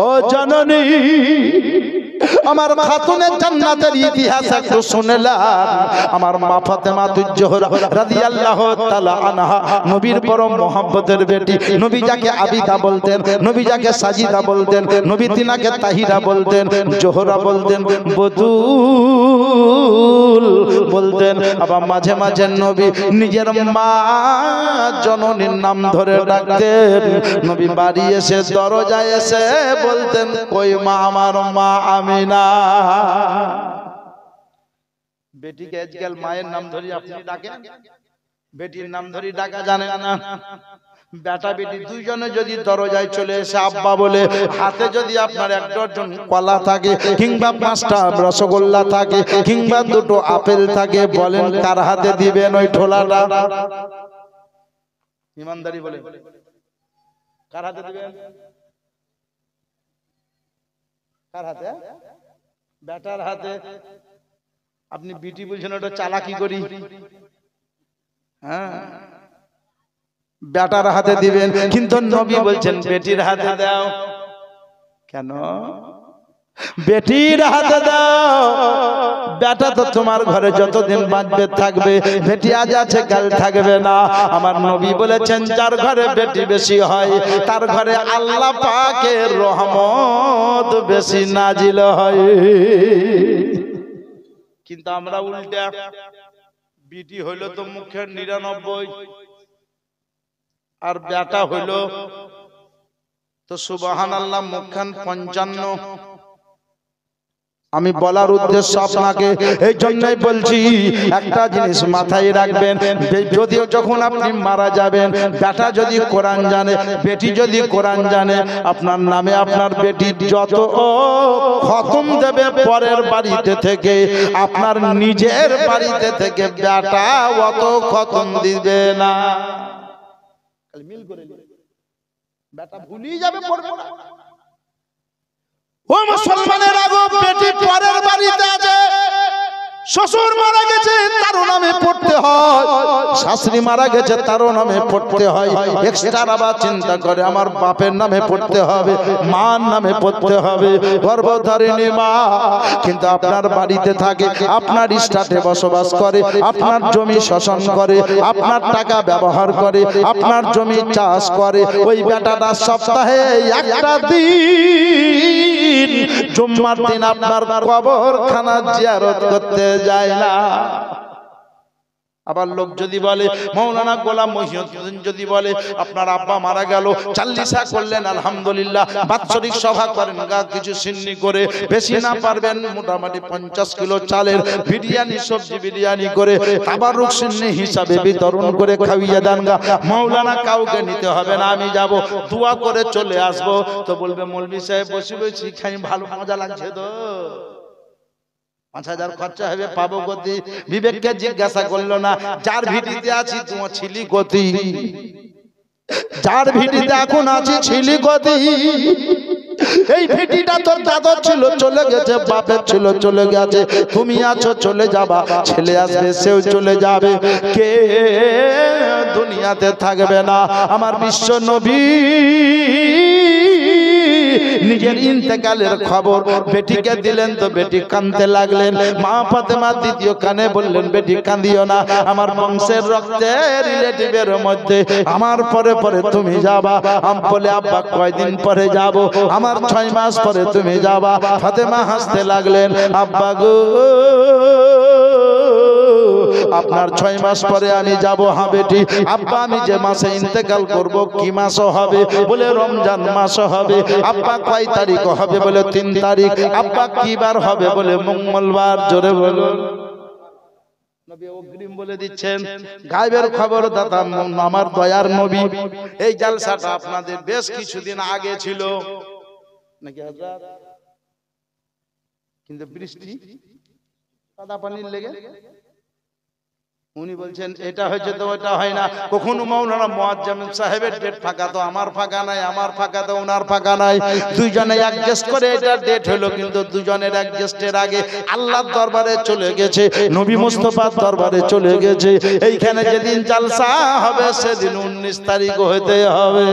ও জননী আমার খাতুনের জান্নাতের ইতিহাস একটু শুনলাম। আমার মা ফাতেমা তুজ-জোহরা রাদিয়াল্লাহু তাআলা আনহা নবীর পরম মহব্বতের বেটি। নবী যাকে আবিদা বলতেন, নবী যাকে সাজিদা বলতেন, নবী তিনাকে তাহিরা বলতেন, জোহরা বলতেন, বতুল বলতেন। আবার মাঝে মাঝে নবী নিজের মা জননীর নাম ধরে ডাকতেন। নবী বাড়ি এসে দরজায় এসে বলতেন, কই মা আমার মা আমিনা। বেটিকে আজকাল মায়ের নাম ধরে আপনি ডাকেন, বেটির নাম ধরে ডাকা জানেন না। বেটা বেটি দুইজনে যদি দরজায় চলে এসে আব্বা বলে, হাতে যদি আপনার এক ডজন কলা থাকে কিংবা 5টা রসগোল্লা থাকে কিংবা 2টো আপেল থাকে, বলেন কার হাতে দিবেন ওই ঠোলাটা? ইমানদারি বলে কার হাতে দিবেন? কার হাতে? বেটার হাতে। আপনি বিটি বলছেন ওটা চালাকি করি, হ্যাঁ বেটার হাতে দিবেন, কিন্তু নবী বলছেন বেটির হাতে দাও। কেন? বেটির হাতে দাও। বেটা তো তোমার ঘরে যতদিন বাঁচবে থাকবে, বেটি আজ আছে কাল থাকবে না। আমার নবী বলেছেন যার ঘরে বেটি বেশি হয় তার ঘরে আল্লাহ পাকের রহমত বেশি নাজিল হয়। কিন্তু আমরা উল্টা, বিটি হইল তো মুখের 99 আর বেটা হইল তো সুবহানাল্লাহ মুখখান 55। আমি বলার উদ্দেশ্য আপনাকে এই জন্যই বলছি, একটা জিনিস মাথায় রাখবেন, যদিও যখন আপনি মারা যাবেন, বেটা যদি কোরআন জানে, বেটি যদি কোরআন জানে, আপনার নামে আপনার বেটি যত খতম দেবে পরের বাড়িতে থেকে, আপনার নিজের বাড়িতে থেকে বেটা অত খতম দিবে না। মিল করে বেটা ভুলিয়ে যাবে, পড়বে না। ও মুসলমানের আগো, বেটি পরের বাড়িতে আছে, শ্বশুর মারা গেছে তারও নামে পড়তে হয়, শাশুড়ি মারা গেছে তারও নামে পড়তে হয়। এক্সট্রা আবার চিন্তা করে আমার বাপের নামে পড়তে হবে, মার নামে পড়তে হবে, গর্ভধারিণী মা। কিন্তু আপনার বাড়িতে থাকে, আপনার স্টাটে বসবাস করে, আপনার জমি শোষণ করে, আপনার টাকা ব্যবহার করে, আপনার জমি চাষ করে, ওই বেটাটা সপ্তাহে একটা দিন জুম্মার দিন আপনার কবরখানা জিয়ারত করতে যায় না। আবার লোক যদি বলে, মাওলানা গোলাম মহিউদ্দিন যদি বলে আপনার আব্বা মারা গেল, চাল্লিশা করলেন আলহামদুলিল্লাহ, বাৎসরিক সভা করেন, গা কিছু সিন্নি করে, বেশি না পারবেন মোটামুটি 50 কিলো চালের বিরিয়ানি, সবজি বিরিয়ানি করে তাবারুক সিন্নি হিসাবে বিতরণ করে খাইয়ে দেন গা। মাওলানা কাউকে নিতে হবে না, আমি যাব দোয়া করে চলে আসবো। তো বলবে মৌলভী সাহেব বসে বসে খাই, ভালো মজা লাগছে তো, 5000 খরচা হবে, পাবো গতি? বিবেককে জিজ্ঞাসা করলো না, যার ভিডিতে আছি তোমার ছিলি গতি, যার ভিডিতে এখন আছি ছিলি গতি। এই ভিডিটা তোর দাদার ছিল চলে গেছে, বাপের ছিল চলে গেছে, তুমি আছো চলে যাবা, ছেলে আসবে সেও চলে যাবে, কে দুনিয়াতে থাকবে না। আমার বিশ্ব নবী নিজের ইন্তেকালের খবর বেটিকে দিলেন, তো বেটি কাঁদতে লাগলেন। মা ফাতেমা দ্বিতীয় কানে বললেন, বেটি কাঁদিও না, আমার বংশের রক্তের রিলেটিভের মধ্যে আমার পরে পরে তুমি যাবা। আমি বলে আব্বা কয়দিন পরে যাব? আমার 6 মাস পরে তুমি যাবা। ফাতেমা হাসতে লাগলেন, আব্বা গো আপনার 6 মাস পরে আমি যাব। হ্যাঁ বেটি, আব্বা আমি যে মাসে ইন্তেকাল করব কি মাস হবে? বলে রমজান মাস হবে। আব্বা কয় তারিখ হবে? বলে 3 তারিখ। আব্বা কি বার হবে? বলে মঙ্গলবার। জোরে বলুন। নবী অগ্রিম বলে দিচ্ছেন, গায়বের খবর দাতা আমার দয়ার নবী। এই জালসাটা আপনাদের বেশ কিছুদিন আগে ছিল নাকি হযরত? কিন্তু বৃষ্টি কাদা পানির লেগে উনি বলছেন এটা হয়েছে তো ওটা হয় না। কখনো মাওলানা মুয়াজ্জম সাহেবের ডেট ফাঁকা তো আমার ফাঁকা নাই, আমার ফাঁকা তো ওনার ফাঁকা নাই, দুইজনে অ্যাডজাস্ট করে এটা ডেট হলো। কিন্তু দুজনের অ্যাডজাস্টের আগে আল্লাহর দরবারে চলে গেছে, নবী মুস্তাফার দরবারে চলে গেছে। এইখানে যেদিন জালসা হবে সেদিন 19 তারিখ হতে হবে।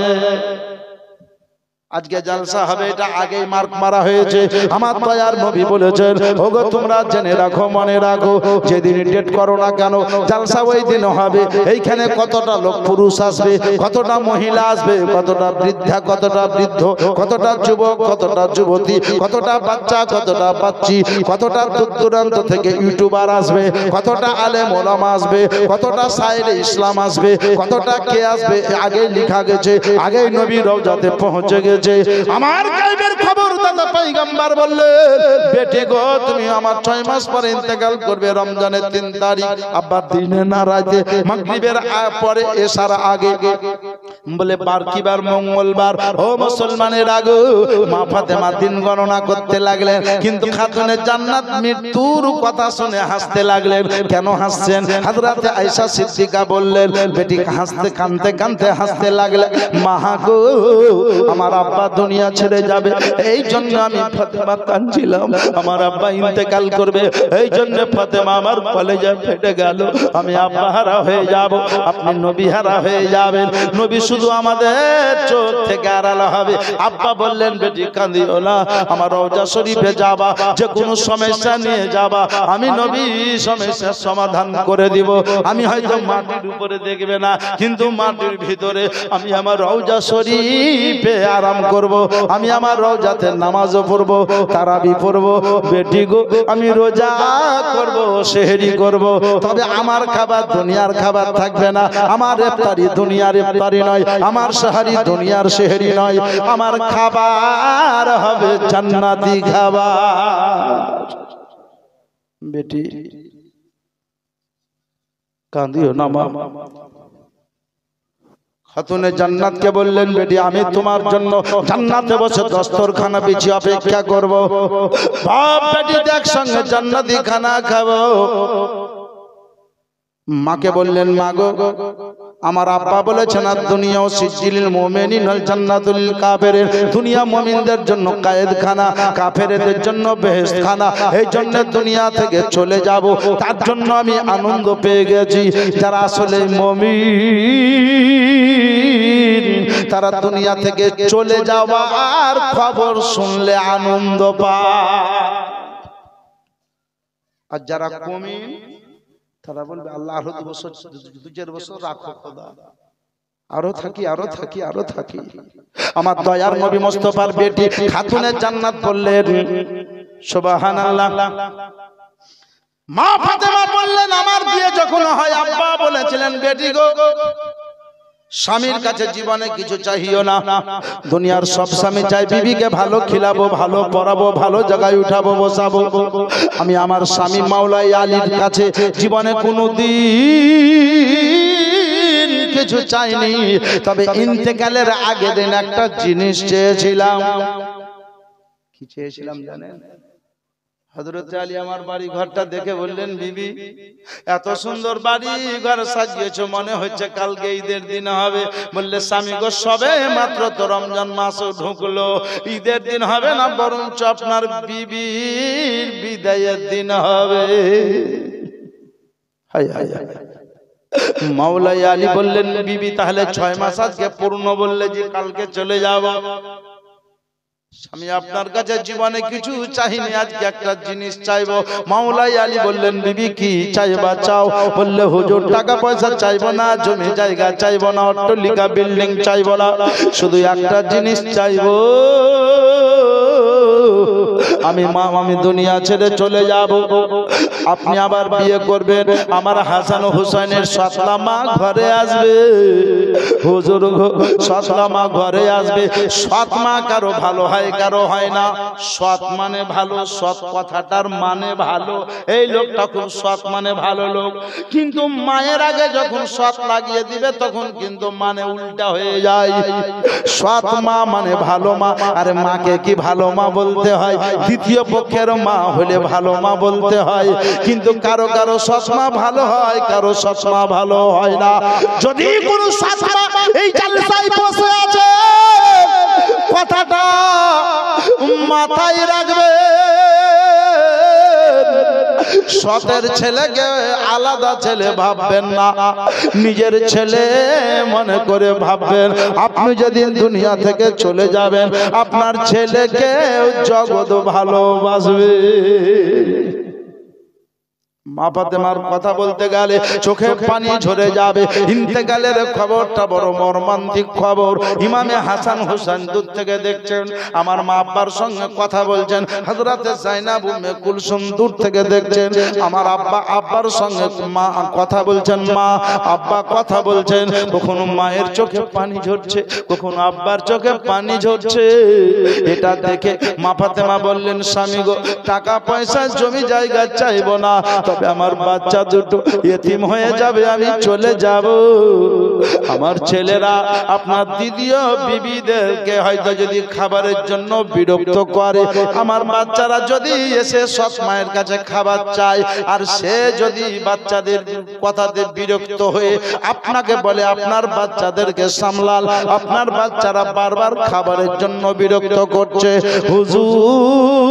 আজকে জালসা হবে এটা আগেই মার্ক মারা হয়েছে। আমার দয়ার নবী বলেছেন, ওগো তোমরা জেনে রাখো, মনে রাখো, যেদিন ডেট করো না কেন জালসা ওই দিন হবে। এইখানে কতটা লোক পুরুষ আসবে, কতটা মহিলা আসবে, কতটা বৃদ্ধা, কতটা বৃদ্ধ, কতটা যুবক, কতটা যুবতী, কতটা বাচ্চা, কতটা বাচ্চি, কতটা দূর দূরান্ত থেকে ইউটিউবার আসবে, কতটা আলেম ওলামা আসবে, কতটা সাইরে ইসলাম আসবে, কতটা কে আসবে, আগেই লেখা গেছে, আগেই নবী রওজাতে পৌঁছে গেছে। আমার গায়বের খবর দাদা পয়গম্বর বললেন, বেটে গো তুমি আমার 6 মাস পরে ইন্তেকাল করবে রমজানের 3 তারিখ। আব্বা দিনে না রাতে, মাগরিবের পরে এশার আগে। বলে বার কি বার? মঙ্গলবার। ও মুসলমানের আগো, মা ফাতেমা দিন গণনা করতে লাগলেন, কিন্তু খাতুনে জান্নাত মৃত্যুর কথা শুনে হাসতে লাগলেন। কেন হাসছেন? হযরতে আয়েশা সিদ্দিকা বললেন, বেটি হাসতে কাঁদতে কাঁদতে হাসতে লাগলেন, মা গো আমার আব্বা দুনিয়া ছেড়ে যাবে, এই জন্য আমি ফাতেমা কাঁদছিলাম। আমার আব্বা ইন্তেকাল করবে, এই জন্য ফাতেমা আমার কলেজে ফেটে গেল। আমি আব্বা হারা হয়ে যাব, আপনি নবী হারা হয়ে যাবেন। নবী শুধু আমাদের চোখ থেকে আড়াল হবে। আব্বা বললেন, বেটি কাঁদিও না, আমার রওজা শরীফে যাবা, যে কোনো সমস্যা নিয়ে যাবা, আমি নবী সমস্যার সমাধান করে দিব। আমি হয়তো মাটির উপরে দেখবে না, কিন্তু মাটির ভিতরে আমি আমার রওজা শরীফে আরাম করব, আমি আমার রওজাতে নামাজও পড়ব, তারাবি পড়ব। বেটি গো আমি রোজা করব, সেহরি করব, তবে আমার খাবার দুনিয়ার খাবার থাকবে না। আমার ইফতারি দুনিয়ার ইফতারি নয়, আমার সেহরি দুনিয়ার সেহরি নয়, আমার খাবার হবে জান্নাতি খাবার। বেটি কাঁদিও না মা। খাতুনে জান্নাতকে বললেন, বেটি আমি তোমার জন্য জান্নাতে বসে দস্তরখানা বিছিয়ে অপেক্ষা করব। বাপ বেটি একসঙ্গে জান্নাতি খানা খাবো। মাকে বললেন, মা গো আমার আব্বা বলেছেন, আর দুনিয়া সিজিলিল মুমিনিন ওয়াল জান্নাতুল কাফিরিন, দুনিয়া মুমিনদের জন্য কায়েদখানা, কাফেরদের জন্য বেহেশতখানা। এই জন্য দুনিয়া থেকে চলে যাব, তার জন্য আমি আনন্দ পেয়ে গেছি। যারা আসলে মুমিন তারা দুনিয়া থেকে চলে যাওয়ার খবর শুনলে আনন্দ পায়। আর যারা মুমিন তারা বলবে, আল্লাহ আরো 2 বছর 2 বছর রাখো খোদা, আরো থাকি আরো থাকি আরো থাকি। আমার দয়ার নবী মুস্তাফার বেটি খাতুনে জান্নাত বললেন, সুবহানাল্লাহ। মা ফাতেমা বললেন, আমার বিয়ে যখন হয় আব্বা বলেছিলেন, বেটি গো স্বামীর কাছে জীবনে কিছু চাইও না। দুনিয়ার সব স্বামী চাই বিবিকে ভালো খিলাবো, ভালো পড়াবো, ভালো জায়গায় উঠাবো, বসাবো। আমি আমার স্বামী মাওলাই আলীর কাছে জীবনে কোনোদিন কিছু চাইনি, তবে ইন্তেকালের আগে দিন একটা জিনিস চেয়েছিলাম। কি চেয়েছিলাম জানেন? হযরত আলী আমার বাড়ি ঘরটা দেখে বললেন, বিবি এত সুন্দর বাড়ি ঘর সাজিয়েছো, মনে হচ্ছে কালকে ঈদের দিন হবে। বললে, স্বামী গো সবে মাত্র তো রমজান মাসও ঢুকলো, ঈদের দিন হবে না, বরঞ্চ আপনার বিবির বিদায়ের দিন হবে। হায় হায় হায়। মাওলাই আলী বললেন, বিবি তাহলে 6 মাস আজকে পূর্ণ বললে যে কালকে চলে যাব। আমি আপনার কাছে জীবনে কিছু চাইনি, আজকে একটা জিনিস চাইবো। মাওলাই আলী বললেন, বিবি কি চাইবা চাও? বললে, হুজুর টাকা পয়সা চাইবো না, জমি জায়গা চাইবো না, অট্টালিকা বিল্ডিং চাইবো না, শুধু একটা জিনিস চাইবো, আমি দুনিয়া ছেড়ে চলে যাব, আপনি আবার বিয়ে করবেন, আমার হাসান ও হুসাইনের সৎলা মা ঘরে আসবে। হুজুর সৎলা মা ঘরে আসবে। সৎ মা কারো ভালো হয়, কারো হয় না। সৎ মানে ভালো, সৎ কথাটার মানে ভালো। এই লোকটা খুব সৎ মানে ভালো লোক, কিন্তু মায়ের আগে যখন সৎ লাগিয়ে দিবে তখন কিন্তু মানে উল্টা হয়ে যায়। সৎ মা মানে ভালো মা। আরে মাকে কি ভালো মা বলতে হয়? দ্বিতীয় পক্ষের মা হলে ভালো মা বলতে হয়, কিন্তু কারো কারো সৎ মা ভালো হয়, কারো সৎ মা ভালো হয় না। যদি কোনো সৎ মা এই জালসায় বসে আছে, কথাটা মাথায় রাখবে। সতের ছেলেকে আলাদা ছেলে ভাববেন না, নিজের ছেলে মনে করে ভাববেন। আপনি যেদিন দুনিয়া থেকে চলে যাবেন আপনার ছেলেকে জগৎ ভালোবাসবে। মা ফাতেমার কথা বলতে গেলে চোখে পানি ঝরে যাবে। ইন্তেকালের খবরটা বড় মর্মান্তিক খবর। ইমামে হাসান হোসেন দূর থেকে দেখছেন, আমার মা আব্বার সঙ্গে কথা বলছেন। হযরতে যায়েনব উম্মে কুলসুম দূর থেকে দেখছেন, আমার আব্বা আব্বার সঙ্গে মা কথা বলছেন, মা আব্বা কথা বলছেন। কখনো মায়ের চোখে পানি ঝরছে, কখনো আব্বার চোখে পানি ঝরছে। এটা দেখে মা ফাতেমা বললেন, স্বামী গো, টাকা পয়সা জমি জায়গা চাইবো না, তবে আমার বাচ্চা দুটো ইতিম হয়ে যাবে, আমি চলে যাব। আমার ছেলেরা আপনার দ্বিতীয় বিবিদেরকে হয়তো যদি খাবারের জন্য বিরক্ত করে, আমার বাচ্চারা যদি এসে সৎ মায়ের কাছে খাবার চায় আর সে যদি বাচ্চাদের কথাতে বিরক্ত হয়ে আপনাকে বলে আপনার বাচ্চাদেরকে সামলাল, আপনার বাচ্চারা বারবার খাবারের জন্য বিরক্ত করছে, হুজুর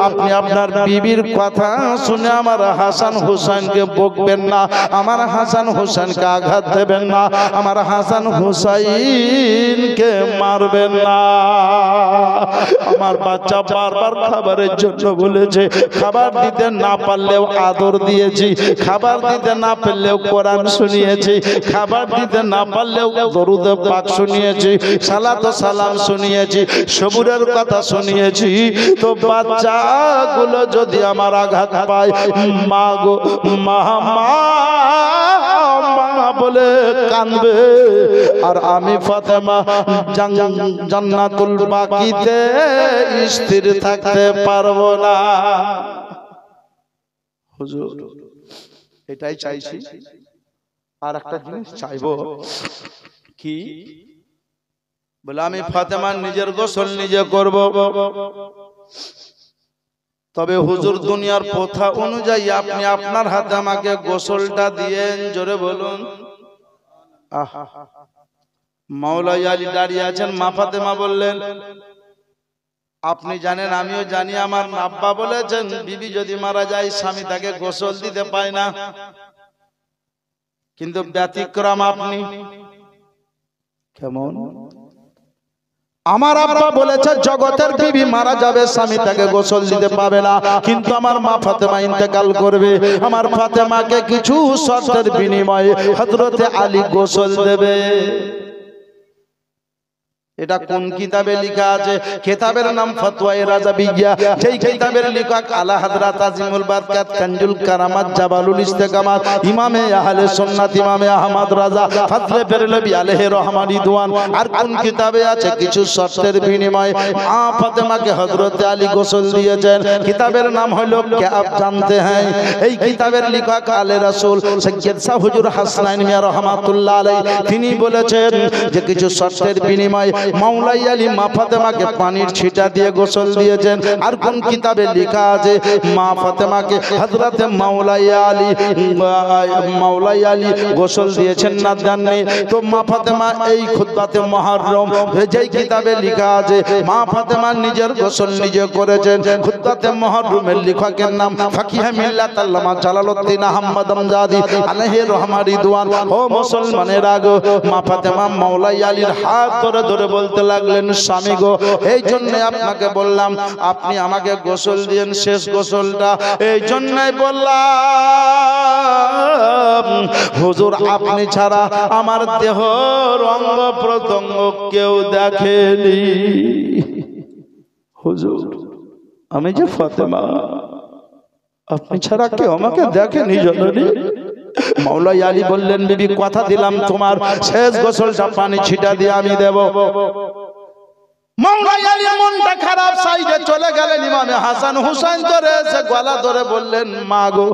আপনি আপনার বিবির কথা শুনে আমার হাসান হোসেনকে বকবেন না, আমার হাসান হোসেনকে আঘাত দেবেন না, আমার হাসান হোসেনকে মারবেন না। আমার বাচ্চা বারবার খাবারের জন্য বলেছে, খাবার দিতে না পারলেও আদর দিয়েছি, খাবার দিতে না পারলেও কোরআন শুনিয়েছি, খাবার দিতে না পারলেও দরুদ পাক শুনিয়েছি, সালাত ও সালাম শুনিয়েছি, সবুরের কথা শুনিয়েছি। তো বাচ্চাগুলো যদি আমার আঘাত পায়, মা গো মা মা বলে কাঁদবে, আর আমি ফাতেমা জান্নাতুল বাকিতে স্থির থাকতে পারবো না। হুজুর এটাই চাইছি, আর একটা জিনিস চাইবো। কি বলে? আমি ফাতেমার নিজের গোসল নিজে করব, তবে হুজুর দুনিয়ার প্রথা অনুযায়ী আপনি আপনার হাতে আমাকে গোসলটা দিয়েন। জোরে বলুন। মাওলাই আলী দাঁড়িয়ে আছেন। মা ফাতেমা বললেন, আপনি জানেন আমিও জানি, আমার আব্বা বলেছেন বিবি যদি মারা যায় স্বামী তাকে গোসল দিতে পায় না, কিন্তু ব্যতিক্রম আপনি। কেমন? আমার আব্বা বলেছে জগতের বিবি মারা যাবে স্বামী তাকে গোসল দিতে পাবে না, কিন্তু আমার মা ফাতেমা ইন্তেকাল করবে, আমার ফাতেমাকে কিছু শর্তের বিনিময়ে হযরতে আলী গোসল দেবে। এটা কোন কিতাবে লেখা আছে? কিতাবের নাম ফতোয়ায়ে রাজাবিয়া। সেই কিতাবের লেখক আলা হযরত আজিমুল বারকাত কানজুল কারামাত জাবালুল ইস্তেকামাত ইমামে আহলে সুন্নাত ইমামে আহমদ রাজা ফজলে বেরলভী আলাইহি রহমান রিদওয়ান। আর কোন কিতাবে আছে কিছু শর্তের বিনিময়ে মা ফাতেমাকে হযরত আলী গোসল দিয়েছেন। কিতাবের নাম হলো কে আপ জানতে হ্যাঁ। এই কিতাবের লেখক আলে রাসূল সৈয়দ শাহ হুজুর হাসনাইন মিয়া রাহমাতুল্লাহ আলাইহি তিনি বলেছেন যে কিছু শর্তের বিনিময়ে মাওলাই আলী মা ফাতেমাকে পানির ছিটা দিয়ে গোসল দিয়েছেন। আর কোন কিতাবে লেখা আছে মা ফাতেমাকে হযরতে মাওলাই আলী গোসল দিয়েছেন না জানেন? তো মা ফাতেমা এই খুতবাতে মুহররম যেই কিতাবে লেখা আছে মা ফাতেমা নিজের গোসল নিজে করেছেন। খুতবাতে মুহররমের লেখকের নাম ফাকিহ মিল্লাত আল্লামা জালালউদ্দিন আহমদ আমজাদি আলাইহি রহমান রিদওয়ান। ও মুসলমানেরা গো, মা ফাতেমা মাওলাই আলীর হাত ধরে ধরে বলতে লাগলেন, স্বামী গো, এই জন্য আপনাকে বললাম আপনি আমাকে গোসল দিয়েন, শেষ গোসলটা এই জন্যই বললাম। হুজুর আপনি ছাড়া আমার দেহ অঙ্গ প্রত্যঙ্গ কেউ দেখেনি। হুজুর আমি যে ফাতেমা, আপনি ছাড়া কেউ আমাকে দেখেনি জননী। মাওলাই আলী বললেন, বিবি কথা দিলাম তোমার শেষ গোসলটা পানি ছিটা দিয়ে আমি দেব। মাওলাই আলী মনটা খারাপ, সাইডে চলে গেলেন। ইমামে হাসান হুসাইন ধরে এসে গলা ধরে বললেন, মা গো,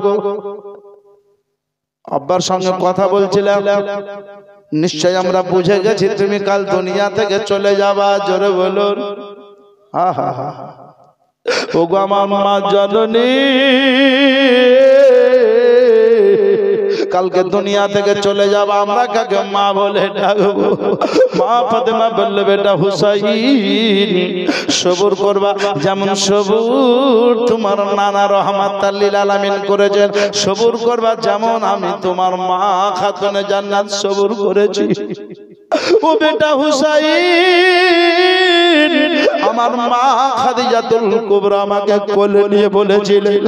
আব্বার সঙ্গে কথা বলছিলাম, নিশ্চয় আমরা বুঝে গেছি তুমি কাল দুনিয়া থেকে চলে যাবা। জোরে বলুন। আহা হা, ওগো আমার মা জননী, কালকে দুনিয়া থেকে চলে যাব, আমরা কাকে মা বলে ডাকবো? মা ফাতেমা বললে, বেটা হুসাইন সবুর করবা যেমন সবুর তোমার নানা রহমাতুল লিল আলামিন করেছেন, সবুর করবা যেমন আমি তোমার মা খাতুনে জান্নাত সবুর করেছি। ও বেটা হুসাইন, আমার মা খাদিজাতুল কুবরা আমাকে কোলে নিয়ে বলেছিলেন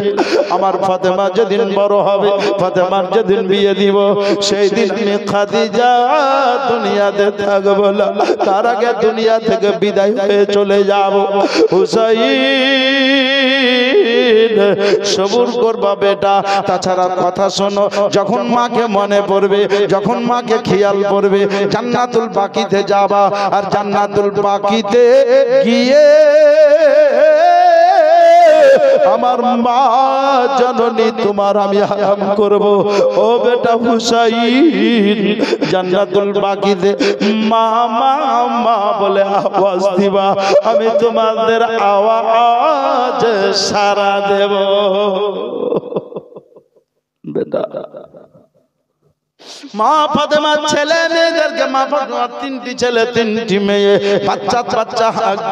আমার ফাতেমা যেদিন বড় হবে, ফাতেমার যেদিন বিয়ে দিব, সেই দিন আমি খাদিজা দুনিয়াতে থাকবো না, তার আগে দুনিয়া থেকে বিদায় হয়ে চলে যাব। হুসাইন সবুর করবা বেটা। তাছাড়া কথা শোনো, যখন মাকে মনে পড়বে, যখন মাকে খেয়াল পড়বে, জান্নাতুল বাকিতে যাবা, আর জান্নাতুল বাকিতে গিয়ে আমার মা জননী তোমার আমি আরাম করব। ও বেটা হুসাইন, জান্নাতুল বাকিতে মা মা মা বলে আওয়াজ দিবা, আমি তোমাদের আওয়াজ সাড়া দেব। বেটা মা ফাতেমার ছেলে মেয়েদেরকে, মা ফাতেমার 3টি ছেলে 3টি মেয়ে, বাচ্চা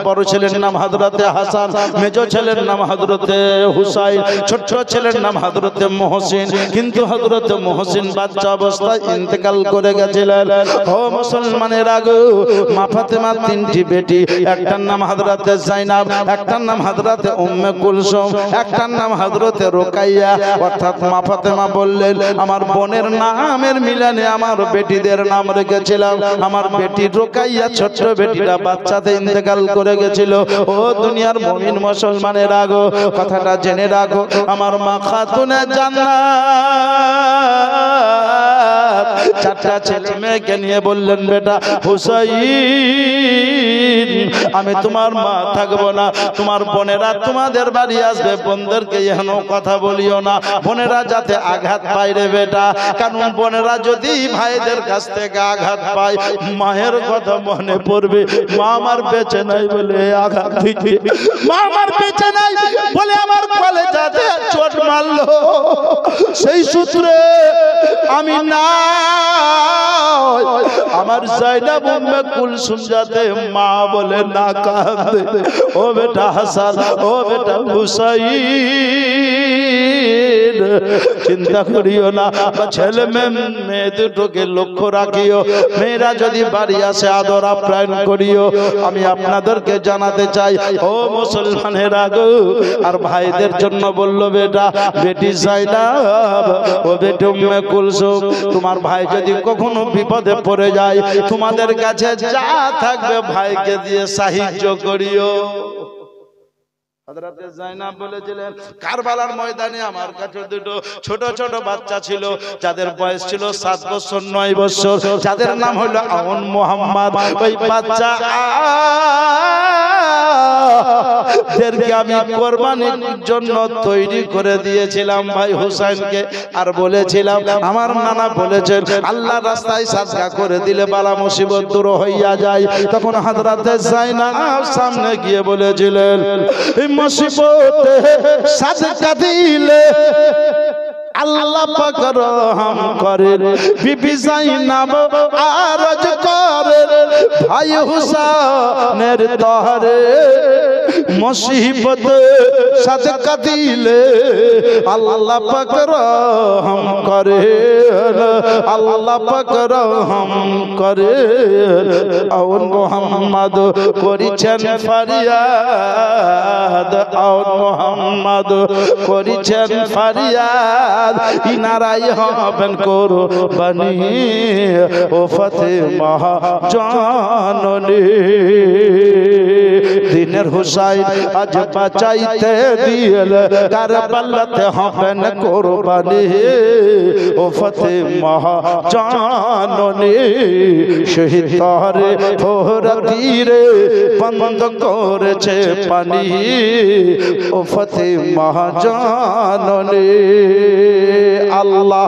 বড় ছেলের নাম হযরতে হাসান, মেজো ছেলের নাম হযরতে হুসাইন, ছোট ছেলের নাম হযরতে মুহসিন। কিন্তু হযরতে মুহসিন বাচ্চা অবস্থায় ইন্তেকাল করে গেছিলেন। ও মুসলমানের আগো, মা ফাতেমার 3টি বেটি, একটার নাম হযরতে যায়েনব, একটার নাম হযরতে উম্মে কুলসুম, একটার নাম হযরতে রুকাইয়া। অর্থাৎ মা ফাতেমা বললেন আমার বোনের নামের মিলানে আমার বেটিদের নাম রেখেছিলাম। আমার বেটি রুকাইয়া ছোট বেটিটা বাচ্চাতে ইন্তেকাল করে গেছিল। ও দুনিয়ার মুমিন মুসলমানের আগো, কথাটা জেনে রাখো, আমার মা খাতুনে জান্নাত 4টা ছেলে মেয়েকে নিয়ে বললেন বেটা হুসাইন, আমি তোমার মা থাকবো না, তোমার বোনেরা তোমাদের বাড়ি আসবে, বোনদেরকে এহেন কথা বলিও না, বোনেরা যাতে আঘাত পায় রে বেটা। কারণ বোনেরা যদি ভাইদের কাছ থেকে আঘাত পায়, মায়ের কথা মনে পড়বে, মা আমার বেঁচে নাই বলে আঘাত দিচ্ছে, মা আমার বেঁচে নাই বলে আমার কলেজাতে চোট মারলো, সেই সূত্রে আমি না আমার যায়েনব উম্মে কুলসুম যাতে মা বলে না কাঁদে। ও বেটা হাসান, ও বেটা হুসাইন, চিন্তা করিও না, ছেলে মেয়ে দুটোকে লক্ষ্য রাখিও, মেয়েরা যদি বাড়ি আসে আদর আপ্যায়ন করিও। আমি আপনাদেরকে জানাতে চাই ও মুসলমানের আগো, আর ভাইদের জন্য বলল বেটা বেটি যায়েনব, ও বেটি উম্মে কুলসুম, তোমার ভাই যদি কখনো বিপদে পড়ে যায়, তোমাদের কাছে যা থাকবে ভাইকে দিয়ে সাহায্য করিও। হযরতে যায়েনব বলেছিলেন কারবালার ময়দানে আমার কাছে দুটো ছোট ছোট বাচ্চা ছিল, যাদের বয়স ছিল 7 বছর 9 বছর, যাদের নাম হলো আউন মোহাম্মদ। ওই বাচ্চা দেরকে আমি কোরবানির জন্য তৈরি করে দিয়েছিলাম ভাই হুসাইনকে, আর বলেছিলাম আমার নানা বলেছেন আল্লাহর রাস্তায় সাদকা করে দিলে বালা মুসিবত দূর হইয়া যায়। তখন হযরতে যায়েনব সামনে গিয়ে বলেছিলেন এই মুসিবতে সাদকা দিলে আল্লাহ পাক রহম করে। বিবি যায়েনব আরজ করে ভাই হুসাইনের তহরে, মুসিবত সাদকা দিলে আল্লাহ পাক রহম করে, আল্লাহ পাক রহম করে। আউন মোহাম্মদ করিছেন ফারিয়াদ, আউন মোহাম্মদ করিছেন ফারিয়াদ, ইনারাই হবেন কোরবানি ও ফাতেমা জননী। দিনের হুসাইন আজ বাঁচাইতে দিলে কারবালাতে হবেন কোরবানি ও ফাতেমা জননী। শহীদ তরে ফোরা তীরে বন্ধ করেছে পানি ও ফাতেমা জননী। আল্লাহ